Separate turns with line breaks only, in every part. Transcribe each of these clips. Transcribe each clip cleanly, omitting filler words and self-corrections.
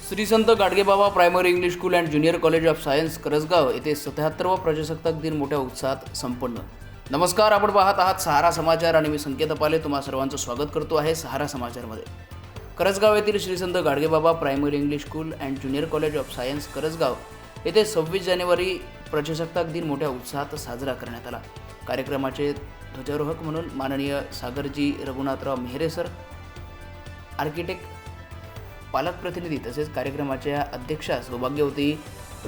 Shri Sant Gadgebaba primary English school and junior college of science Karasgaon येथे 77वा प्रजासत्ताक दिन मोठ्या उत्साहात संपन्न। नमस्कार, आपण पाहत आहात सहारा समाचार आणि मी संकेत अपाले तुम्हा सर्वांचं स्वागत करतो आहे सहारा समाचारमध्ये। करसगाव येथील Shri Sant Gadgebaba primary English school and junior college of science Karasgaon येथे 26 जानेवारी प्रजासत्ताक दिन मोठ्या उत्साहात साजरा करण्यात आला। कार्यक्रमाचे ध्वजारोहक म्हणून माननीय सागरजी रघुनाथराव मेहरे सर, आर्किटेक्ट पालक प्रतिनिधी तसेच कार्यक्रमाच्या अध्यक्षा सौभाग्यवती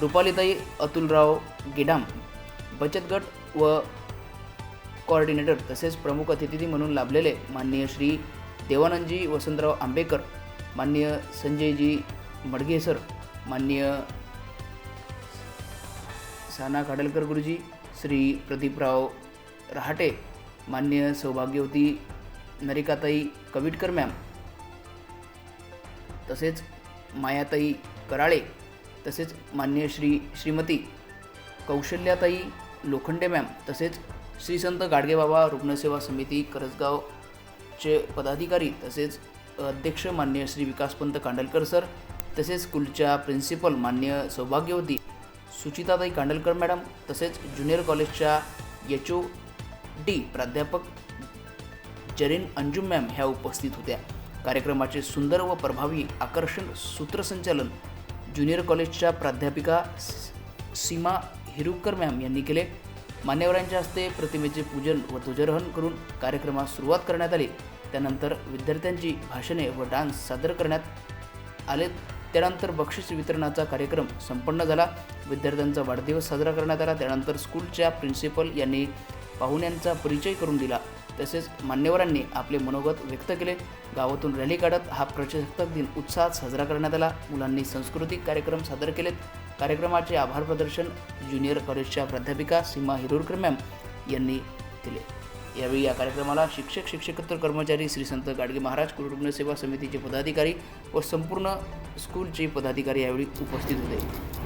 रुपालीताई अतुलराव गेडाम, बचत गट व कोऑर्डिनेटर तसेच प्रमुख अतिथी म्हणून लाभलेले माननीय श्री देवानंदजी वसंतराव आंबेकर, माननीय संजयजी मडगे सर, माननीय साना खाडलकर गुरुजी, श्री प्रदीपराव रहाटे, माननीय सौभाग्यवती नरिकाताई कविटकर मॅम, तसेच मायाताई कराळे, तसेच माननीय श्रीमती कौशल्याताई लोखंडे मॅम, तसेच श्री संत गाडगेबाबा रुग्णसेवा समिती करसगावचे पदाधिकारी तसेच अध्यक्ष माननीय श्री विकासपंत कांडलकर सर, तसेच स्कूलच्या प्रिन्सिपल माननीय सौभाग्यवती सुचिताताई कांडलकर मॅडम, तसेच ज्युनियर कॉलेजच्या HOD प्राध्यापक जरीन अंजुम मॅम ह्या उपस्थित होत्या। कार्यक्रमाचे सुंदर व प्रभावी आकर्षण सूत्रसंचालन ज्युनियर कॉलेजच्या प्राध्यापिका सीमा हिरुकर मॅम यांनी केले। मान्यवरांच्या हस्ते प्रतिमेचे पूजन व ध्वजारोहण करून कार्यक्रमास सुरुवात करण्यात आली। त्यानंतर विद्यार्थ्यांची भाषणे व डान्स सादर करण्यात आले। त्यानंतर बक्षीस वितरणाचा कार्यक्रम संपन्न झाला। विद्यार्थ्यांचा वाढदिवस साजरा करण्यात आला। त्यानंतर स्कूलच्या प्रिन्सिपल यांनी पाहुण्यांचा परिचय करून दिला। तसेच मान्यवरांनी आपले मनोगत व्यक्त केले। गावातून रॅली काढत हा प्रजासत्ताक दिन उत्साहात साजरा करण्यात आला। मुलांनी सांस्कृतिक कार्यक्रम सादर केलेत। कार्यक्रमाचे आभार प्रदर्शन ज्युनियर कॉलेजच्या प्राध्यापिका सीमा हिरुरकर मॅम यांनी केले। यावेळी या कार्यक्रमाला शिक्षक, शिक्षकेतर कर्मचारी, श्री संत गाडगे महाराज रुग्णसेवा समितीचे पदाधिकारी व संपूर्ण स्कूलचे पदाधिकारी यावेळी उपस्थित होते।